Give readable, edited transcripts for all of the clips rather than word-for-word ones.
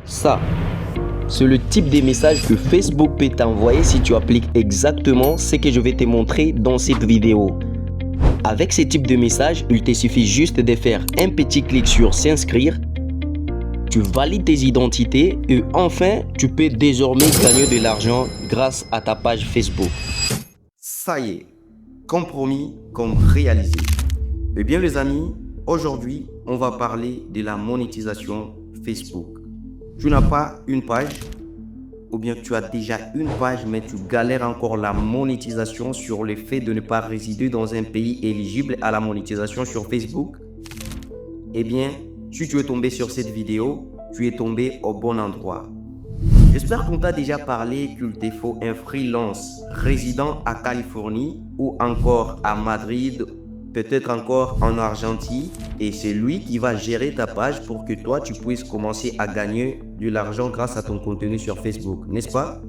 Ça, c'est le type de message que Facebook peut t'envoyer si tu appliques exactement ce que je vais te montrer dans cette vidéo. Avec ce type de message, il te suffit juste de faire un petit clic sur s'inscrire, tu valides tes identités et enfin, tu peux désormais gagner de l'argent grâce à ta page Facebook. Ça y est, compromis comme réalisé. Eh bien les amis, aujourd'hui, on va parler de la monétisation Facebook. Tu n'as pas une page ou bien tu as déjà une page mais tu galères encore la monétisation sur le fait de ne pas résider dans un pays éligible à la monétisation sur Facebook. Eh bien, si tu es tombé sur cette vidéo, tu es tombé au bon endroit. J'espère qu'on t'a déjà parlé qu'il te faut un freelance résident à Californie ou encore à Madrid, peut-être encore en Argentine, et c'est lui qui va gérer ta page pour que toi tu puisses commencer à gagner de l'argent grâce à ton contenu sur Facebook, n'est-ce pas?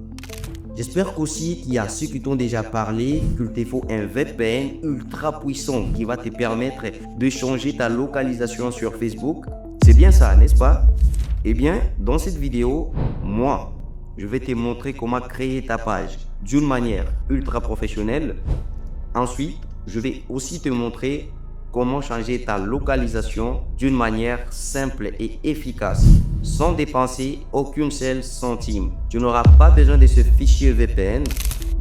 J'espère aussi qu'il y a ceux qui t'ont déjà parlé qu'il te faut un VPN ultra puissant qui va te permettre de changer ta localisation sur Facebook. C'est bien ça, n'est-ce pas? Eh bien, dans cette vidéo, moi, je vais te montrer comment créer ta page d'une manière ultra professionnelle. Ensuite, je vais aussi te montrer comment changer ta localisation d'une manière simple et efficace, sans dépenser aucune seule centime. Tu n'auras pas besoin de ce fichier VPN,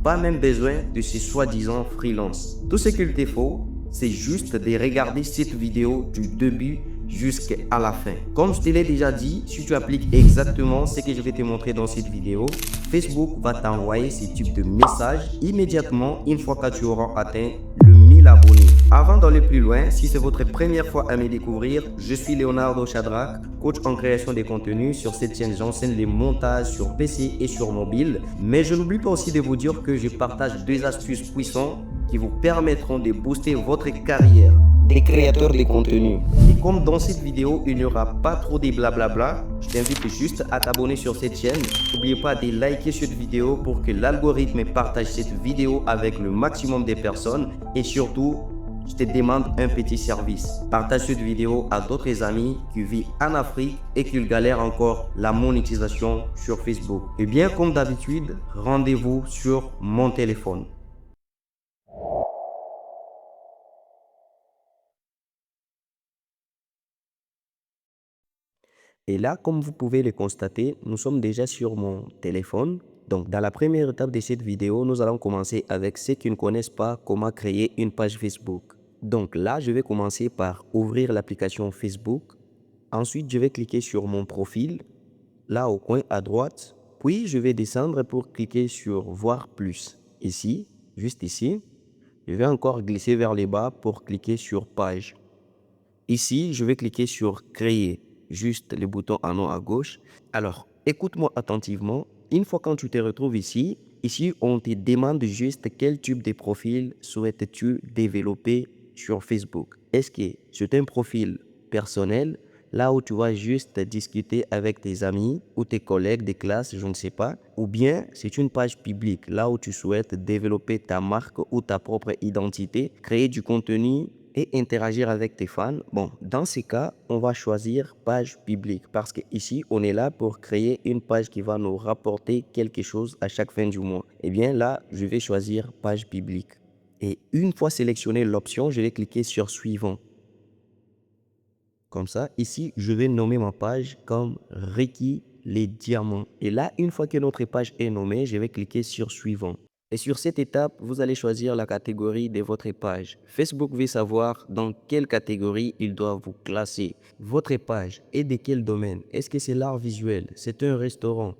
pas même besoin de ce soi-disant freelance. Tout ce qu'il te faut, c'est juste de regarder cette vidéo du début jusqu'à la fin. Comme je te l'ai déjà dit, si tu appliques exactement ce que je vais te montrer dans cette vidéo, Facebook va t'envoyer ce type de message immédiatement une fois que tu auras atteint le 1000 abonnés. Avant d'aller plus loin, si c'est votre première fois à me découvrir, je suis Leonardo Shadrack, coach en création de contenu. Sur cette chaîne, j'enseigne les montages sur PC et sur mobile. Mais je n'oublie pas aussi de vous dire que je partage deux astuces puissantes qui vous permettront de booster votre carrière Des créateurs de contenu. Et comme dans cette vidéo, il n'y aura pas trop de blablabla, je t'invite juste à t'abonner sur cette chaîne. N'oubliez pas de liker cette vidéo pour que l'algorithme partage cette vidéo avec le maximum de personnes. Et surtout, je te demande un petit service. Partage cette vidéo à d'autres amis qui vivent en Afrique et qui galèrent encore la monétisation sur Facebook. Et bien comme d'habitude, rendez-vous sur mon téléphone. Et là, comme vous pouvez le constater, nous sommes déjà sur mon téléphone. Donc, dans la première étape de cette vidéo, nous allons commencer avec ceux qui ne connaissent pas comment créer une page Facebook. Donc là, je vais commencer par ouvrir l'application Facebook. Ensuite, je vais cliquer sur mon profil, là au coin à droite. Puis, je vais descendre pour cliquer sur Voir plus. Ici, juste ici. Je vais encore glisser vers le bas pour cliquer sur Page. Ici, je vais cliquer sur Créer, juste le bouton en haut à gauche. Alors, écoute-moi attentivement. Une fois quand tu te retrouves ici, on te demande juste quel type de profil souhaites-tu développer sur Facebook. Est-ce que c'est un profil personnel, là où tu vas juste discuter avec tes amis ou tes collègues de classe, je ne sais pas, ou bien c'est une page publique, là où tu souhaites développer ta marque ou ta propre identité, créer du contenu et interagir avec tes fans. Bon, dans ces cas, on va choisir page publique parce qu'ici, on est là pour créer une page qui va nous rapporter quelque chose à chaque fin du mois. Eh bien là, je vais choisir page publique. Et une fois sélectionné l'option, je vais cliquer sur Suivant. Comme ça, ici, je vais nommer ma page comme Ricky les diamants. Et là, une fois que notre page est nommée, je vais cliquer sur Suivant. Et sur cette étape, vous allez choisir la catégorie de votre page. Facebook veut savoir dans quelle catégorie il doit vous classer. Votre page est de quel domaine? Est-ce que c'est l'art visuel? C'est un restaurant?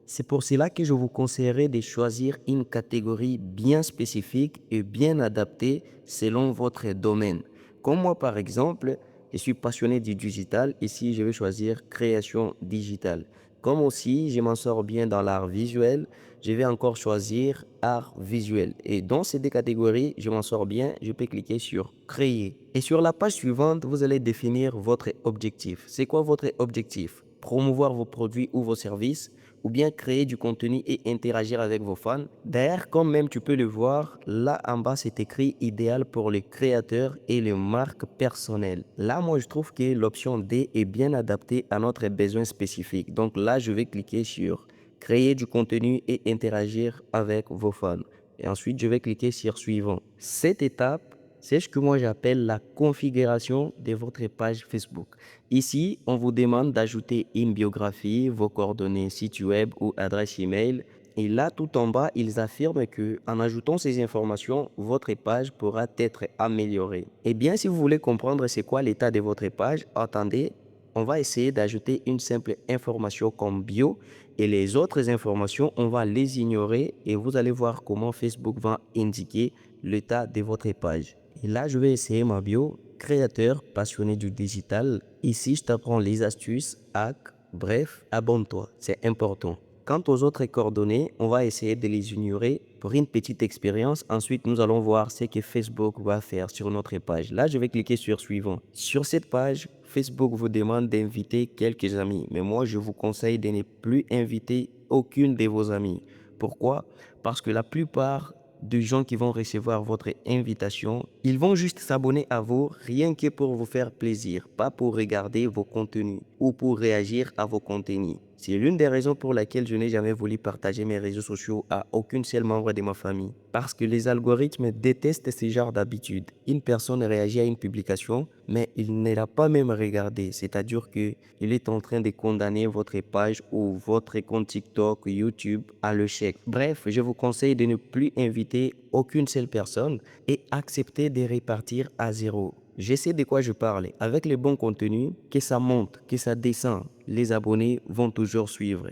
C'est pour cela que je vous conseillerais de choisir une catégorie bien spécifique et bien adaptée selon votre domaine. Comme moi, par exemple, je suis passionné du digital. Ici, je vais choisir création digitale. Comme aussi, je m'en sors bien dans l'art visuel, je vais encore choisir art visuel. Et dans ces deux catégories, je m'en sors bien, je peux cliquer sur créer. Et sur la page suivante, vous allez définir votre objectif. C'est quoi votre objectif? promouvoir vos produits ou vos services, ou bien créer du contenu et interagir avec vos fans. D'ailleurs, comme même tu peux le voir, là en bas c'est écrit idéal pour les créateurs et les marques personnelles. Là, moi je trouve que l'option D est bien adaptée à notre besoin spécifique. Donc là, je vais cliquer sur créer du contenu et interagir avec vos fans. Et ensuite, je vais cliquer sur suivant. Cette étape, c'est ce que moi j'appelle la configuration de votre page Facebook. Ici, on vous demande d'ajouter une biographie, vos coordonnées site web ou adresse email. Et là, tout en bas, ils affirment que en ajoutant ces informations, votre page pourra être améliorée. Eh bien, si vous voulez comprendre c'est quoi l'état de votre page, attendez, on va essayer d'ajouter une simple information comme bio et les autres informations, on va les ignorer et vous allez voir comment Facebook va indiquer l'état de votre page. Et là, je vais essayer ma bio, créateur passionné du digital. Ici, je t'apprends les astuces, hacks, bref, abonne-toi, c'est important. Quant aux autres coordonnées, on va essayer de les ignorer pour une petite expérience. Ensuite, nous allons voir ce que Facebook va faire sur notre page. Là, je vais cliquer sur suivant. Sur cette page, Facebook vous demande d'inviter quelques amis. Mais moi, je vous conseille de ne plus inviter aucune de vos amis. Pourquoi? Parce que la plupart des gens qui vont recevoir votre invitation, ils vont juste s'abonner à vous rien que pour vous faire plaisir, pas pour regarder vos contenus ou pour réagir à vos contenus. C'est l'une des raisons pour laquelle je n'ai jamais voulu partager mes réseaux sociaux à aucune seule membre de ma famille. Parce que les algorithmes détestent ce genre d'habitude. Une personne réagit à une publication, mais il ne l'a pas même regardée. C'est-à-dire qu'il est en train de condamner votre page ou votre compte TikTok, YouTube à l'échec. Bref, je vous conseille de ne plus inviter aucune seule personne et accepter de repartir à zéro. Je sais de quoi je parle. Avec le bon contenu, que ça monte, que ça descend, les abonnés vont toujours suivre.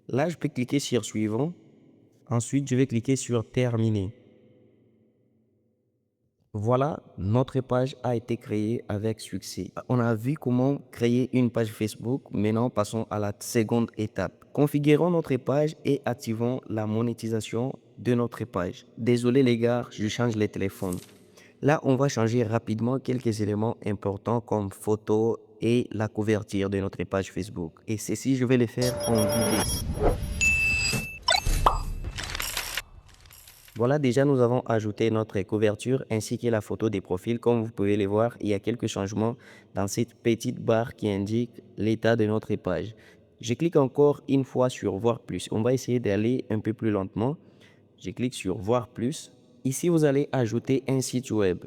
Là, je peux cliquer sur suivant. Ensuite, je vais cliquer sur terminer. Voilà, notre page a été créée avec succès. On a vu comment créer une page Facebook. Maintenant, passons à la seconde étape. Configurons notre page et activons la monétisation de notre page. Désolé les gars, je change les téléphones. Là, on va changer rapidement quelques éléments importants comme photo et la couverture de notre page Facebook. Et ceci, je vais le faire en vitesse. Voilà, déjà nous avons ajouté notre couverture ainsi que la photo des profils. Comme vous pouvez le voir, il y a quelques changements dans cette petite barre qui indique l'état de notre page. Je clique encore une fois sur voir plus. On va essayer d'aller un peu plus lentement. Je clique sur voir plus. Ici, vous allez ajouter un site web.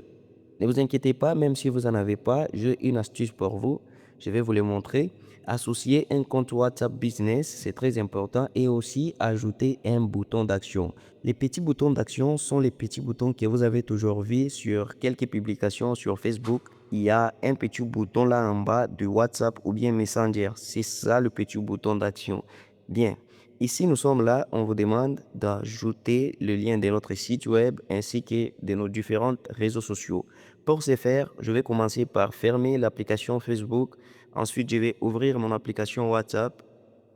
Ne vous inquiétez pas, même si vous n'en avez pas, j'ai une astuce pour vous. Je vais vous le montrer. Associer un compte WhatsApp Business, c'est très important. Et aussi ajouter un bouton d'action. Les petits boutons d'action sont les petits boutons que vous avez toujours vus sur quelques publications sur Facebook. Il y a un petit bouton là en bas de WhatsApp ou bien Messenger. C'est ça le petit bouton d'action. Bien. Ici, nous sommes là, on vous demande d'ajouter le lien de notre site web ainsi que de nos différents réseaux sociaux. Pour ce faire, je vais commencer par fermer l'application Facebook. Ensuite, je vais ouvrir mon application WhatsApp.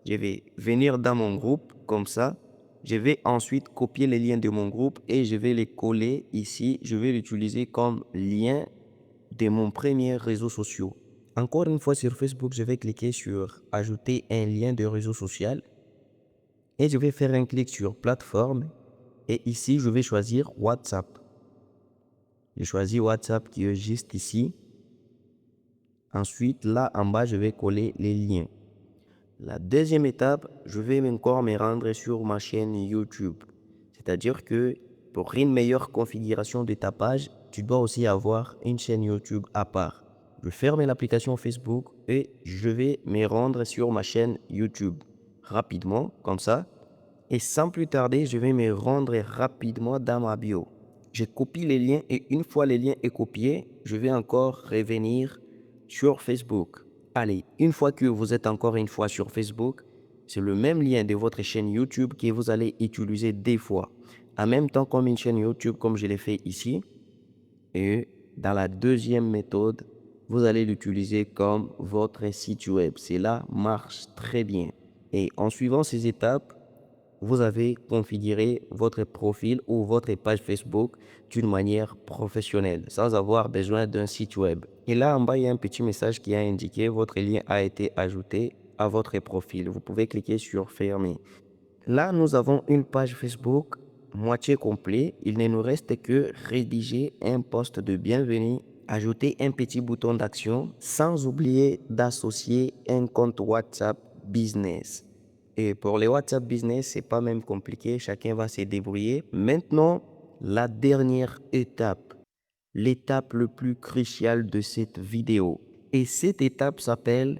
Je vais venir dans mon groupe comme ça. Je vais ensuite copier les liens de mon groupe et je vais les coller ici. Je vais l'utiliser comme lien de mon premier réseau social. Encore une fois sur Facebook, je vais cliquer sur ajouter un lien de réseau social. Et je vais faire un clic sur plateforme et ici je vais choisir WhatsApp. Je choisis WhatsApp qui est juste ici. Ensuite là en bas je vais coller les liens. La deuxième étape, je vais encore me rendre sur ma chaîne YouTube. C'est-à-dire que pour une meilleure configuration de ta page, tu dois aussi avoir une chaîne YouTube à part. Je ferme l'application Facebook et je vais me rendre sur ma chaîne YouTube rapidement comme ça. Et sans plus tarder, je vais me rendre rapidement dans ma bio. Je copie les liens et une fois les liens est copiés, je vais encore revenir sur Facebook. Allez, une fois que vous êtes encore une fois sur Facebook, c'est le même lien de votre chaîne YouTube que vous allez utiliser deux fois. En même temps comme une chaîne YouTube comme je l'ai fait ici. Et dans la deuxième méthode, vous allez l'utiliser comme votre site web. Cela marche très bien. Et en suivant ces étapes, vous avez configuré votre profil ou votre page Facebook d'une manière professionnelle, sans avoir besoin d'un site web. Et là, en bas, il y a un petit message qui a indiqué votre lien a été ajouté à votre profil. Vous pouvez cliquer sur fermer. Là, nous avons une page Facebook moitié complète. Il ne nous reste que rédiger un post de bienvenue, ajouter un petit bouton d'action, sans oublier d'associer un compte WhatsApp Business. Et pour les WhatsApp Business, c'est pas même compliqué, chacun va se débrouiller. Maintenant, la dernière étape, l'étape le plus cruciale de cette vidéo. Et cette étape s'appelle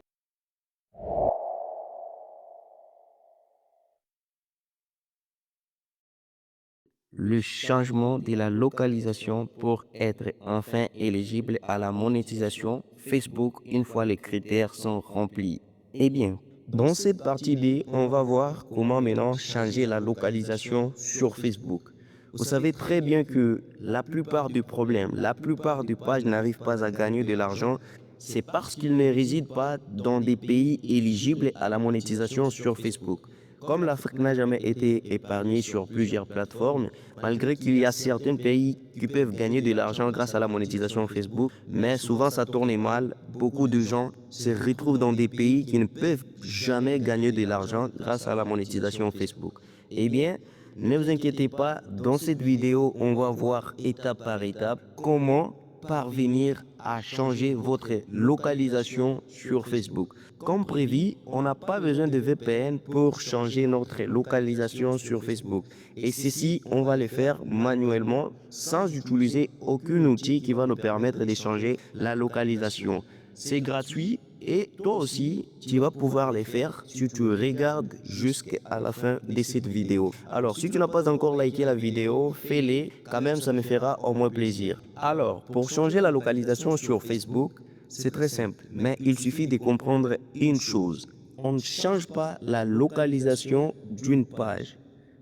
le changement de la localisation pour être enfin éligible à la monétisation Facebook une fois les critères sont remplis. Eh bien, dans cette partie B, on va voir comment maintenant changer la localisation sur Facebook. Vous savez très bien que la plupart des problèmes, la plupart des pages n'arrivent pas à gagner de l'argent. C'est parce qu'ils ne résident pas dans des pays éligibles à la monétisation sur Facebook. Comme l'Afrique n'a jamais été épargnée sur plusieurs plateformes, malgré qu'il y a certains pays qui peuvent gagner de l'argent grâce à la monétisation Facebook, mais souvent ça tourne mal. Beaucoup de gens se retrouvent dans des pays qui ne peuvent jamais gagner de l'argent grâce à la monétisation Facebook. Eh bien, ne vous inquiétez pas, dans cette vidéo, on va voir étape par étape comment parvenir à changer votre localisation sur Facebook. Comme prévu, on n'a pas besoin de VPN pour changer notre localisation sur Facebook. Et ceci, on va le faire manuellement sans utiliser aucun outil qui va nous permettre de changer la localisation. C'est gratuit et toi aussi, tu vas pouvoir les faire si tu regardes jusqu'à la fin de cette vidéo. Alors, si tu n'as pas encore liké la vidéo, fais-le, quand même ça me fera au moins plaisir. Alors, pour changer la localisation sur Facebook, c'est très simple, mais il suffit de comprendre une chose. On ne change pas la localisation d'une page,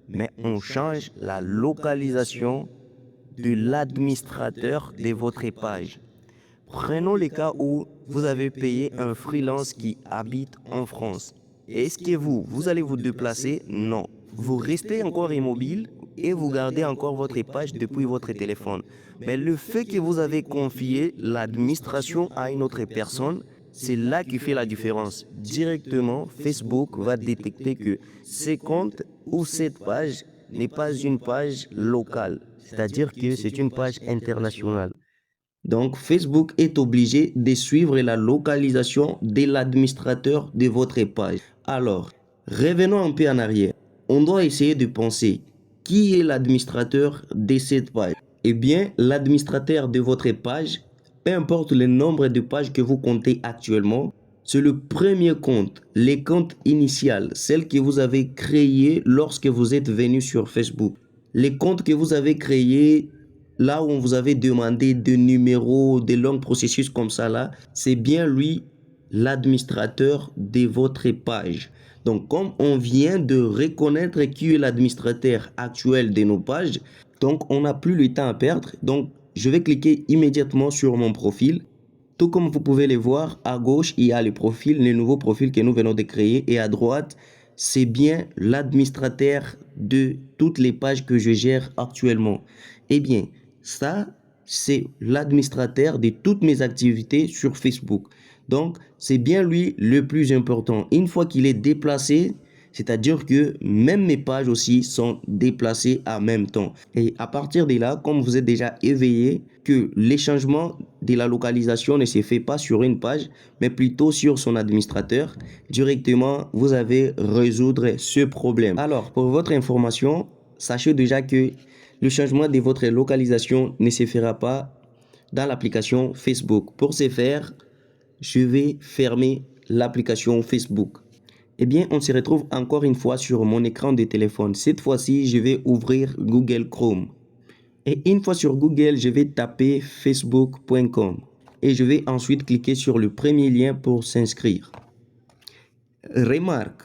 mais on change la localisation de l'administrateur de votre page. Prenons le cas où vous avez payé un freelance qui habite en France. Est-ce que vous allez vous déplacer? Non. Vous restez encore immobile et vous gardez encore votre page depuis votre téléphone. Mais le fait que vous avez confié l'administration à une autre personne, c'est là qui fait la différence. Directement, Facebook va détecter que ce compte ou cette page n'est pas une page locale, c'est-à-dire que c'est une page internationale. Donc, Facebook est obligé de suivre la localisation de l'administrateur de votre page. Alors, revenons un peu en arrière. On doit essayer de penser qui est l'administrateur de cette page. Eh bien, l'administrateur de votre page, peu importe le nombre de pages que vous comptez actuellement, c'est le premier compte, le compte initial, celle que vous avez créé lorsque vous êtes venu sur Facebook. Les comptes que vous avez créés là où on vous avait demandé des numéros, des longs processus comme ça là, c'est bien lui l'administrateur de votre page. Donc comme on vient de reconnaître qui est l'administrateur actuel de nos pages, donc on n'a plus le temps à perdre. Donc je vais cliquer immédiatement sur mon profil. Tout comme vous pouvez le voir, à gauche, il y a le profil, le nouveau profil que nous venons de créer. Et à droite, c'est bien l'administrateur de toutes les pages que je gère actuellement. Eh bien, ça, c'est l'administrateur de toutes mes activités sur Facebook. Donc, c'est bien lui le plus important. Une fois qu'il est déplacé, c'est-à-dire que même mes pages aussi sont déplacées en même temps. Et à partir de là, comme vous êtes déjà éveillé, que les changements de la localisation ne se fait pas sur une page, mais plutôt sur son administrateur, directement, vous avez résoudre ce problème. Alors, pour votre information, sachez déjà que le changement de votre localisation ne se fera pas dans l'application Facebook. Pour ce faire, je vais fermer l'application Facebook. Eh bien, on se retrouve encore une fois sur mon écran de téléphone. Cette fois-ci, je vais ouvrir Google Chrome. Et une fois sur Google, je vais taper facebook.com. Et je vais ensuite cliquer sur le premier lien pour s'inscrire. Remarque,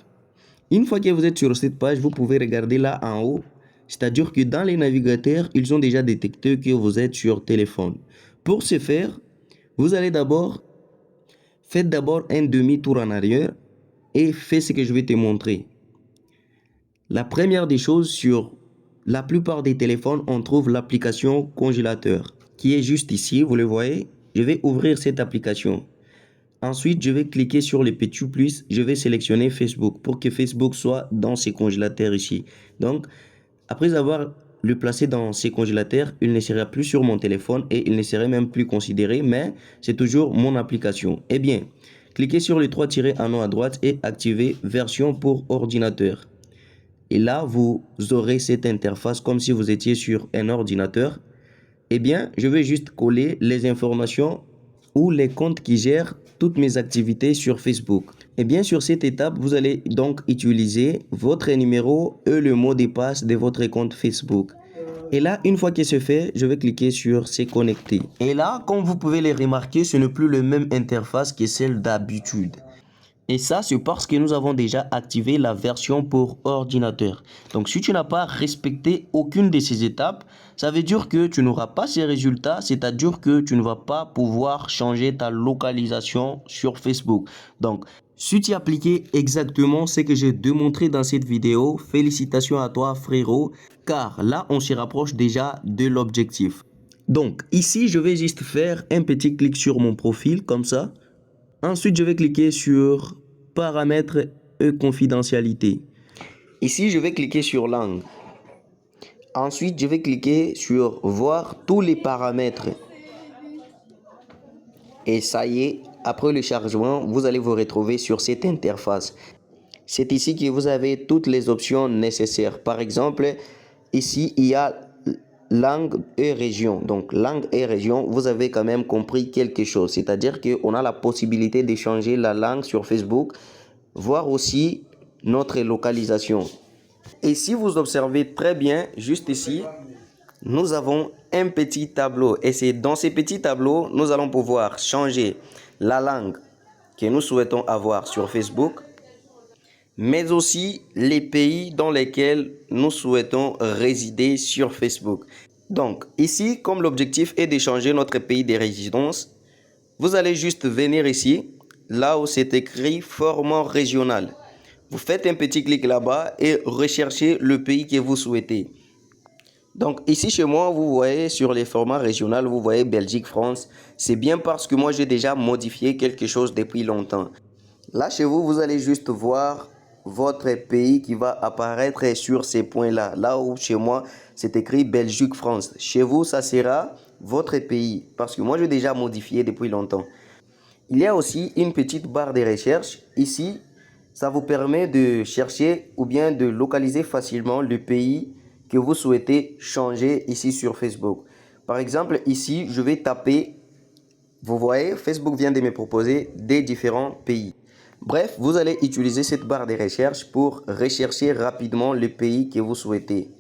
une fois que vous êtes sur cette page, vous pouvez regarder là en haut. C'est-à-dire que dans les navigateurs, ils ont déjà détecté que vous êtes sur téléphone. Pour ce faire, vous allez faites d'abord un demi-tour en arrière et faites ce que je vais te montrer. La première des choses, sur la plupart des téléphones, on trouve l'application congélateur qui est juste ici, vous le voyez. Je vais ouvrir cette application. Ensuite, je vais cliquer sur le petit plus. Je vais sélectionner Facebook pour que Facebook soit dans ces congélateurs ici. Donc, après avoir le placé dans ces congélateurs, il ne sera plus sur mon téléphone et il ne serait même plus considéré, mais c'est toujours mon application. Eh bien, cliquez sur les trois tirés en haut à droite et activez version pour ordinateur. Et là, vous aurez cette interface comme si vous étiez sur un ordinateur. Eh bien, je vais juste coller les informations ou les comptes qui gèrent toutes mes activités sur Facebook. Et bien, sur cette étape, vous allez donc utiliser votre numéro et le mot de passe de votre compte Facebook. Et là, une fois que c'est fait, je vais cliquer sur se connecter. Et là, comme vous pouvez le remarquer, ce n'est plus la même interface que celle d'habitude. Et ça, c'est parce que nous avons déjà activé la version pour ordinateur. Donc, si tu n'as pas respecté aucune de ces étapes, ça veut dire que tu n'auras pas ces résultats, c'est-à-dire que tu ne vas pas pouvoir changer ta localisation sur Facebook. Donc, si tu as appliqué exactement ce que j'ai démontré dans cette vidéo, félicitations à toi frérot, car là, on se rapproche déjà de l'objectif. Donc, ici, je vais juste faire un petit clic sur mon profil, comme ça. Ensuite, je vais cliquer sur paramètres et confidentialité. Ici, je vais cliquer sur langue. Ensuite, je vais cliquer sur voir tous les paramètres. Et ça y est, après le chargement, vous allez vous retrouver sur cette interface. C'est ici que vous avez toutes les options nécessaires. Par exemple, ici, il y a langue et région. Donc, langue et région, vous avez quand même compris quelque chose. C'est-à-dire qu'on a la possibilité de changer la langue sur Facebook, voir aussi notre localisation. Et si vous observez très bien, juste ici, nous avons un petit tableau. Et c'est dans ces petits tableaux, nous allons pouvoir changer la langue que nous souhaitons avoir sur Facebook, mais aussi les pays dans lesquels nous souhaitons résider sur Facebook. Donc ici, comme l'objectif est de changer notre pays de résidence, vous allez juste venir ici, là où c'est écrit format régional. Vous faites un petit clic là-bas et recherchez le pays que vous souhaitez. Donc ici chez moi, vous voyez sur les formats régionaux, vous voyez Belgique, France. C'est bien parce que moi j'ai déjà modifié quelque chose depuis longtemps. Là chez vous, vous allez juste voir votre pays qui va apparaître sur ces points-là. Là où chez moi, c'est écrit Belgique, France. Chez vous, ça sera votre pays parce que moi, j'ai déjà modifié depuis longtemps. Il y a aussi une petite barre de recherche. Ici, ça vous permet de chercher ou bien de localiser facilement le pays que vous souhaitez changer ici sur Facebook. Par exemple, ici, je vais taper, vous voyez, Facebook vient de me proposer des différents pays. Bref, vous allez utiliser cette barre de recherche pour rechercher rapidement le pays que vous souhaitez.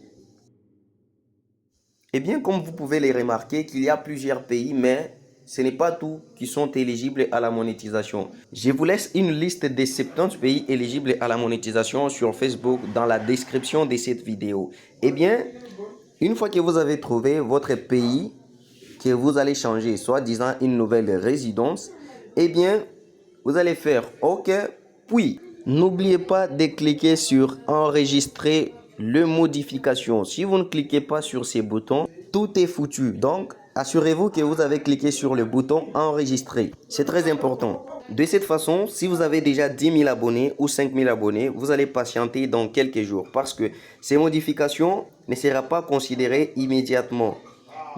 Eh bien, comme vous pouvez le remarquer, qu'il y a plusieurs pays, mais ce n'est pas tous qui sont éligibles à la monétisation. Je vous laisse une liste des 70 pays éligibles à la monétisation sur Facebook dans la description de cette vidéo. Eh bien, une fois que vous avez trouvé votre pays que vous allez changer, soit disant une nouvelle résidence, eh bien, vous allez faire OK, puis n'oubliez pas de cliquer sur enregistrer les modifications. Si vous ne cliquez pas sur ces boutons, tout est foutu. Donc, assurez-vous que vous avez cliqué sur le bouton enregistrer. C'est très important. De cette façon, si vous avez déjà 10 000 abonnés ou 5 000 abonnés, vous allez patienter dans quelques jours parce que ces modifications ne seront pas considérées immédiatement.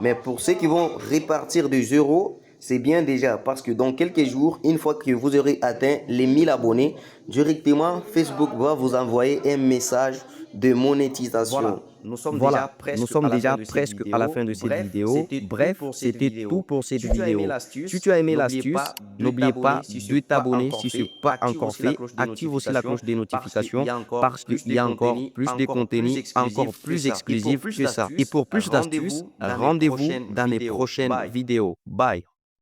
Mais pour ceux qui vont repartir de zéro, c'est bien déjà parce que dans quelques jours, une fois que vous aurez atteint les 1000 abonnés, directement Facebook va vous envoyer un message de monétisation. Voilà, nous sommes déjà presque à la fin de cette vidéo. Bref, c'était tout pour cette vidéo. Si tu as aimé l'astuce, n'oubliez pas de t'abonner si ce n'est pas encore fait. Active aussi la cloche des notifications parce qu'il y a encore plus de contenu, encore plus exclusif que ça. Et pour plus d'astuces, rendez-vous dans les prochaines vidéos. Bye.